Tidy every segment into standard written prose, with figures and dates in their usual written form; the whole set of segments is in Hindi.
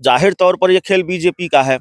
जाहिर तौर पर ये खेल बीजेपी का है।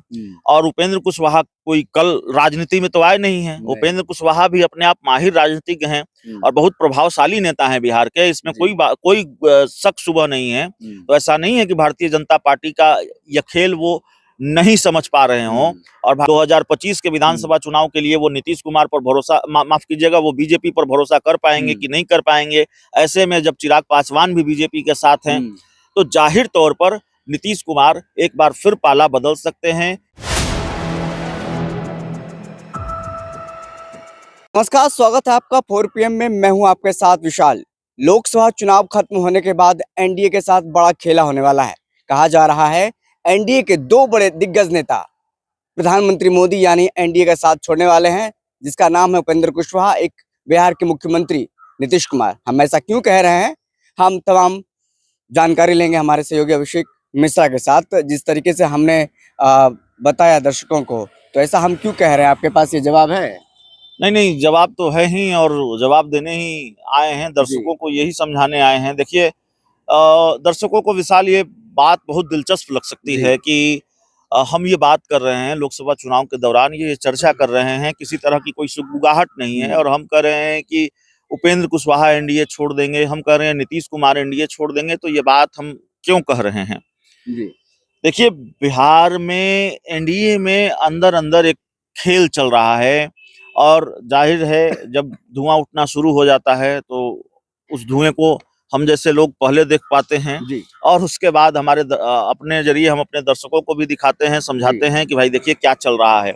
और उपेंद्र कुशवाहा कोई कल राजनीति में तो आए नहीं हैं। उपेंद्र कुशवाहा भी अपने आप माहिर राजनीतिज्ञ हैं और बहुत प्रभावशाली नेता हैं बिहार के। इसमें कोई शक शुबह नहीं है। तो ऐसा नहीं है कि भारतीय जनता पार्टी का यह खेल वो नहीं समझ पा रहे हों। और 2025 के विधानसभा चुनाव के लिए वो नीतीश कुमार पर भरोसा, माफ कीजिएगा, वो बीजेपी पर भरोसा कर पाएंगे कि नहीं कर पाएंगे। ऐसे में जब चिराग पासवान भी बीजेपी के साथ हैं तो जाहिर तौर पर नीतीश कुमार एक बार फिर पाला बदल सकते हैं। नमस्कार, स्वागत है आपका 4 PM में। मैं हूं आपके साथ विशाल। लोकसभा चुनाव खत्म होने के बाद एनडीए के साथ बड़ा खेला होने वाला है। कहा जा रहा है एनडीए के दो बड़े दिग्गज नेता प्रधानमंत्री मोदी यानी एनडीए का साथ छोड़ने वाले हैं, जिसका नाम है उपेंद्र कुशवाहा, एक बिहार के मुख्यमंत्री नीतीश कुमार। हम ऐसा क्यों कह रहे हैं, हम तमाम जानकारी लेंगे हमारे सहयोगी अभिषेक मिश्रा के साथ। जिस तरीके से हमने बताया दर्शकों को, तो ऐसा हम क्यों कह रहे हैं? आपके पास ये जवाब है? नहीं, जवाब तो है ही और जवाब देने ही आए हैं, दर्शकों को यही समझाने आए हैं। देखिए, दर्शकों को विशाल ये बात बहुत दिलचस्प लग सकती है कि हम ये बात कर रहे हैं लोकसभा चुनाव के दौरान, ये चर्चा कर रहे हैं, किसी तरह की कोई सुगबुगाहट नहीं है। और हम कह रहे हैं कि उपेंद्र कुशवाहा एनडीए छोड़ देंगे, हम कह रहे हैं नीतीश कुमार एनडीए छोड़ देंगे। तो ये बात हम क्यों कह रहे हैं? देखिए, बिहार में एनडीए में अंदर अंदर एक खेल चल रहा है और जाहिर है जब धुआं उठना शुरू हो जाता है तो उस धुएं को हम जैसे लोग पहले देख पाते हैं और उसके बाद हमारे अपने जरिए हम अपने दर्शकों को भी दिखाते हैं, समझाते हैं कि भाई देखिए क्या चल रहा है।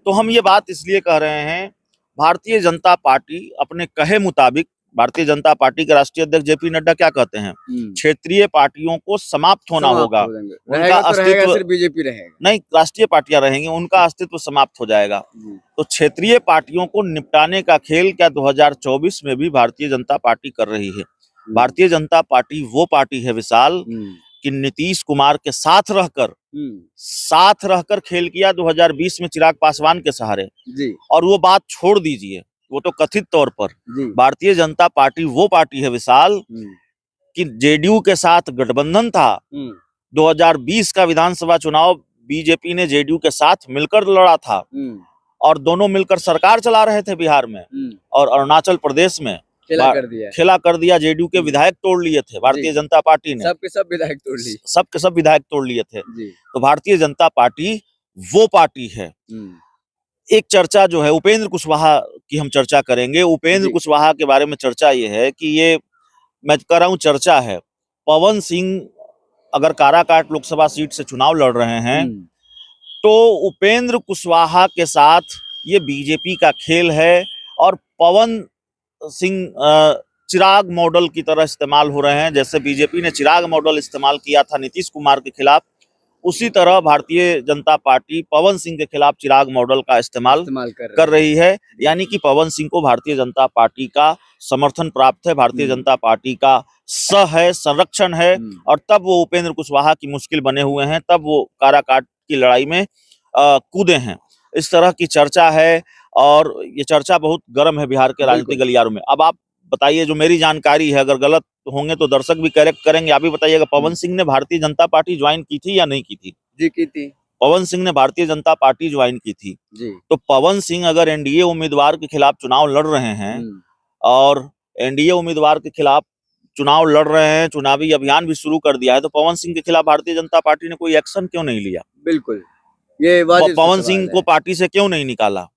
तो हम ये बात इसलिए कह रहे हैं, भारतीय जनता पार्टी अपने कहे मुताबिक, भारतीय जनता पार्टी के राष्ट्रीय अध्यक्ष जेपी नड्डा क्या कहते हैं, क्षेत्रीय पार्टियों को समाप्त होना होगा। उनका अस्तित्व सिर्फ बीजेपी रहेगा, नहीं, राष्ट्रीय पार्टियां रहेंगी, उनका अस्तित्व समाप्त हो जाएगा। तो क्षेत्रीय पार्टियों को निपटाने का खेल क्या 2024 में भी भारतीय जनता पार्टी कर रही है? भारतीय जनता पार्टी वो पार्टी है विशाल कि नीतीश कुमार के साथ रहकर खेल किया 2020 में चिराग पासवान के सहारे। और वो बात छोड़ दीजिए, वो तो कथित तौर पर भारतीय जनता पार्टी वो पार्टी है विशाल कि जेडीयू के साथ गठबंधन था। 2020 का विधानसभा चुनाव बीजेपी ने जेडीयू के साथ मिलकर लड़ा था और दोनों मिलकर सरकार चला रहे थे बिहार में। और अरुणाचल प्रदेश में खेला कर दिया। जेडीयू के विधायक तोड़ लिए थे भारतीय जनता पार्टी ने, सबके सब विधायक तोड़ लिए थे। तो भारतीय जनता पार्टी वो पार्टी है। एक चर्चा जो है उपेंद्र कुशवाहा की हम चर्चा करेंगे। उपेंद्र कुशवाहा के बारे में चर्चा ये है कि ये, मैं कह रहा हूं चर्चा है, पवन सिंह अगर काराकाट लोकसभा सीट से चुनाव लड़ रहे हैं तो उपेंद्र कुशवाहा के साथ ये बीजेपी का खेल है। और पवन सिंह चिराग मॉडल की तरह इस्तेमाल हो रहे हैं। जैसे बीजेपी ने चिराग मॉडल इस्तेमाल किया था नीतीश कुमार के खिलाफ, उसी तरह भारतीय जनता पार्टी पवन सिंह के खिलाफ चिराग मॉडल का इस्तेमाल कर रही है। यानी कि पवन सिंह को भारतीय जनता पार्टी का समर्थन प्राप्त है, भारतीय जनता पार्टी का संरक्षण है। और तब वो उपेंद्र कुशवाहा की मुश्किल बने हुए हैं, तब वो काराकाट की लड़ाई में कूदे हैं। इस तरह की चर्चा है और ये चर्चा बहुत गर्म है बिहार के राजनीतिक गलियारों में। अब आप बताइए, जो मेरी जानकारी है, अगर गलत होंगे तो दर्शक भी करेक्ट करेंगे, आप भी बताइएगा, पवन सिंह ने भारतीय जनता पार्टी ज्वाइन की थी या नहीं की थी? जी, की थी। पवन सिंह ने भारतीय जनता पार्टी ज्वाइन की थी। तो पवन सिंह अगर एनडीए उम्मीदवार के खिलाफ चुनाव लड़ रहे हैं और एनडीए उम्मीदवार के खिलाफ चुनाव लड़ रहे हैं, चुनावी अभियान भी शुरू कर दिया है, तो पवन सिंह के खिलाफ भारतीय जनता पार्टी ने कोई एक्शन क्यों नहीं लिया? बिल्कुल, ये पवन सिंह को पार्टी से क्यों नहीं निकाला?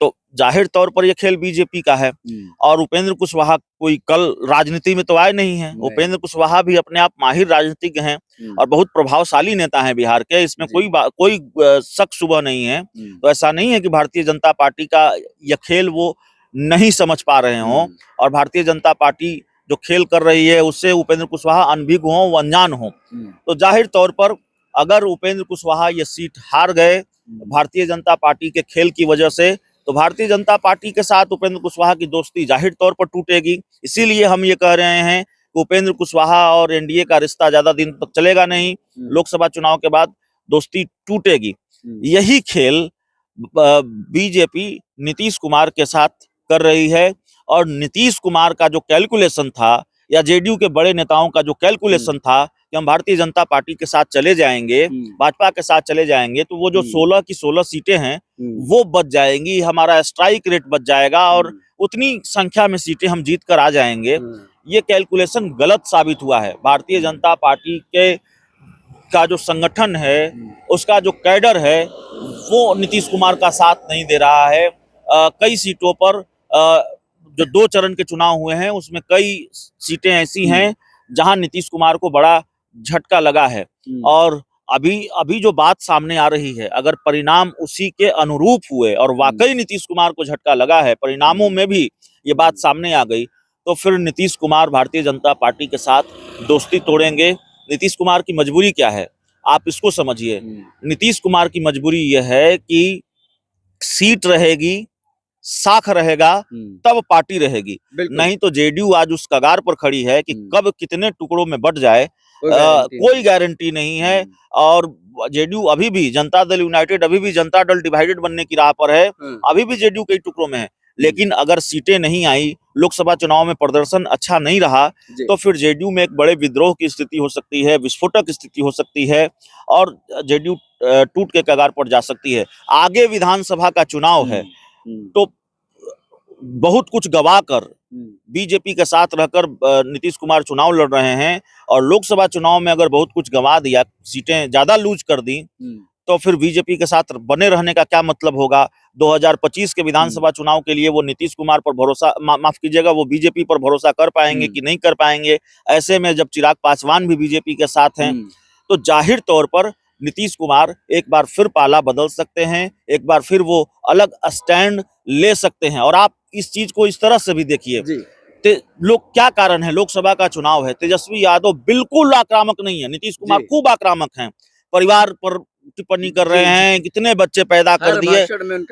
तो जाहिर तौर पर यह खेल बीजेपी का है। और उपेंद्र कुशवाहा कोई कल राजनीति में तो आए नहीं हैं। उपेंद्र कुशवाहा भी अपने आप माहिर राजनीतिज्ञ हैं और बहुत प्रभावशाली नेता हैं बिहार के। इसमें कोई शक शुबह नहीं है। तो ऐसा नहीं है कि भारतीय जनता पार्टी का यह खेल वो नहीं समझ पा रहे हों और भारतीय जनता पार्टी जो खेल कर रही है उससे उपेंद्र कुशवाहा अनभिज्ञ हो, अनजान हो। तो जाहिर तौर पर अगर उपेंद्र कुशवाहा ये सीट हार गए भारतीय जनता पार्टी के खेल की वजह से, तो भारतीय जनता पार्टी के साथ उपेंद्र कुशवाहा की दोस्ती जाहिर तौर पर टूटेगी। इसीलिए हम ये कह रहे हैं कि उपेंद्र कुशवाहा और एनडीए का रिश्ता ज्यादा दिन तक चलेगा नहीं, लोकसभा चुनाव के बाद दोस्ती टूटेगी। यही खेल बीजेपी नीतीश कुमार के साथ कर रही है और नीतीश कुमार का जो कैलकुलेशन था या जेडीयू के बड़े नेताओं का जो कैलकुलेशन था कि हम भारतीय जनता पार्टी के साथ चले जाएंगे, भाजपा के साथ चले जाएंगे, तो वो जो 16 की 16 सीटें हैं वो बच जाएंगी, हमारा स्ट्राइक रेट बच जाएगा और उतनी संख्या में सीटें हम जीत कर आ जाएंगे। ये कैलकुलेशन गलत साबित हुआ है। भारतीय जनता पार्टी के का जो संगठन है, उसका जो कैडर है, वो नीतीश कुमार का साथ नहीं दे रहा है। कई सीटों पर जो 2 चरण के चुनाव हुए हैं उसमें कई सीटें ऐसी हैं जहां नीतीश कुमार को बड़ा झटका लगा है। और अभी जो बात सामने आ रही है, अगर परिणाम उसी के अनुरूप हुए और वाकई नीतीश कुमार को झटका लगा है, परिणामों में भी ये बात सामने आ गई, तो फिर नीतीश कुमार भारतीय जनता पार्टी के साथ दोस्ती तोड़ेंगे। नीतीश कुमार की मजबूरी क्या है, आप इसको समझिए। नीतीश कुमार की मजबूरी यह है कि सीट रहेगी, साख रहेगा, तब पार्टी रहेगी। नहीं तो जेडीयू आज उस कगार पर खड़ी है कि कब कितने टुकड़ों में बट जाए, कोई गारंटी नहीं है। और जेडीयू अभी भी, जनता दल यूनाइटेड अभी भी जनता दल डिवाइडेड बनने की राह पर है, अभी भी जेडीयू कई टुकड़ों में है। लेकिन अगर सीटें नहीं आई, लोकसभा चुनाव में प्रदर्शन अच्छा नहीं रहा, तो फिर जेडीयू में एक बड़े विद्रोह की स्थिति हो सकती है, विस्फोटक स्थिति हो सकती है और जेडीयू टूट के कगार पर जा सकती है। आगे विधानसभा का चुनाव है, तो बहुत कुछ गवाकर बीजेपी के साथ रहकर नीतीश कुमार चुनाव लड़ रहे हैं और लोकसभा चुनाव में अगर बहुत कुछ गंवा दिया, सीटें ज्यादा लूज कर दी, तो फिर बीजेपी के साथ बने रहने का क्या मतलब होगा। 2025 के विधानसभा चुनाव के लिए वो नीतीश कुमार पर भरोसा, माफ कीजिएगा, वो बीजेपी पर भरोसा कर पाएंगे कि नहीं कर पाएंगे। ऐसे में जब चिराग पासवान भी बीजेपी के साथ हैं, तो जाहिर तौर पर नीतीश कुमार एक बार फिर पाला बदल सकते हैं, एक बार फिर वो अलग स्टैंड ले सकते हैं। और आप इस चीज को इस तरह से भी देखिए, लोग क्या कारण है, लोकसभा का चुनाव है, तेजस्वी यादव बिल्कुल आक्रामक नहीं है, नीतीश कुमार खूब आक्रामक हैं, परिवार पर टिप्पणी कर रहे हैं, कितने बच्चे पैदा कर दिए,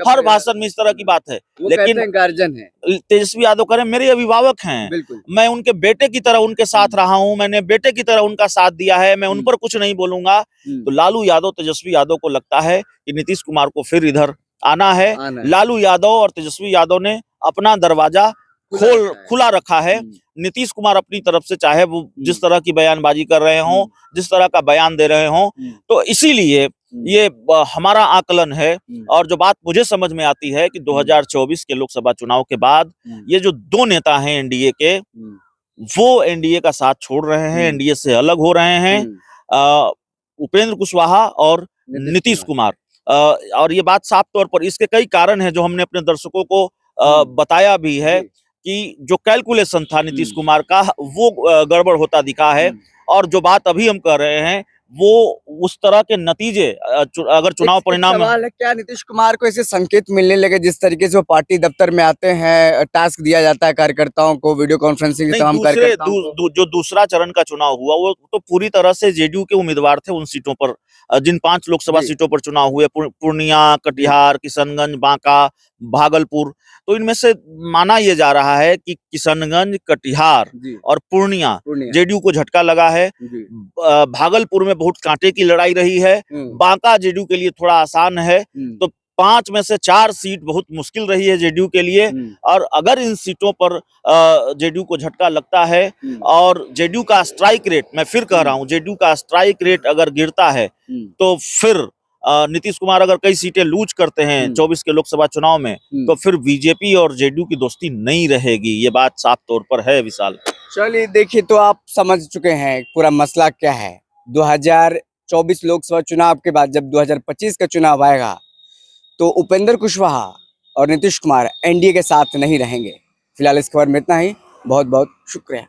हर भाषण में इस तरह की बात है। लेकिन गार्जियन है, तेजस्वी यादव कह रहे हैं मेरे अभिभावक हैं, मैं उनके बेटे की तरह उनके साथ रहा हूं, मैंने बेटे की तरह उनका साथ दिया है, मैं उन पर कुछ नहीं बोलूंगा। तो लालू यादव, तेजस्वी यादव को लगता है कि नीतीश कुमार को फिर इधर आना है। लालू यादव और तेजस्वी यादव ने अपना दरवाजा खुला रखा है। नीतीश कुमार अपनी तरफ से चाहे वो जिस तरह की बयानबाजी कर रहे हों, जिस तरह का बयान दे रहे हों, तो इसीलिए ये हमारा आकलन है। और जो बात मुझे समझ में आती है कि 2024 के लोकसभा चुनाव के बाद ये जो 2 नेता हैं एनडीए के, वो एनडीए का साथ छोड़ रहे हैं, एनडीए से अलग हो रहे हैं, उपेंद्र कुशवाहा और नीतीश कुमार। और ये बात साफ तौर पर, इसके कई कारण हैं जो हमने अपने दर्शकों को बताया भी है कि जो कैलकुलेशन था नीतीश कुमार का, वो गड़बड़ होता दिखा है। और जो बात अभी हम कर रहे हैं वो उस तरह के नतीजे, अगर चुनाव परिणाम, सवाल है, क्या नीतीश कुमार को ऐसे संकेत मिलने लगे जिस तरीके से वो पार्टी दफ्तर में आते हैं, टास्क दिया जाता है कार्यकर्ताओं को, वीडियो कॉन्फ्रेंसिंग जो दूसरा चरण का चुनाव हुआ, वो तो पूरी तरह से जेडीयू के उम्मीदवार थे उन सीटों पर, जिन 5 लोकसभा सीटों पर चुनाव हुए, पूर्णिया, कटिहार, किशनगंज, बांका, भागलपुर। तो इनमें से माना यह जा रहा है कि किशनगंज, कटिहार और पूर्णिया जेडीयू को झटका लगा है। भागलपुर में बहुत कांटे की लड़ाई रही है, बांका जेडीयू के लिए थोड़ा आसान है। तो 5 में से 4 सीट बहुत मुश्किल रही है जेडीयू के लिए। और अगर इन सीटों पर जेडीयू को झटका लगता है और जेडीयू का स्ट्राइक रेट, मैं फिर कह रहा हूं, जेडीयू का स्ट्राइक रेट अगर गिरता है, तो फिर नीतीश कुमार अगर कई सीटें लूज करते हैं 24 के लोकसभा चुनाव में, तो फिर बीजेपी और जेडीयू की दोस्ती नहीं रहेगी। ये बात साफ तौर पर है विशाल। चलिए, देखिए, तो आप समझ चुके हैं पूरा मसला क्या है। 2024 लोकसभा चुनाव के बाद जब 2025 का चुनाव आएगा, तो उपेंद्र कुशवाहा और नीतीश कुमार एनडीए के साथ नहीं रहेंगे। फिलहाल इस खबर में इतना ही। बहुत बहुत शुक्रिया।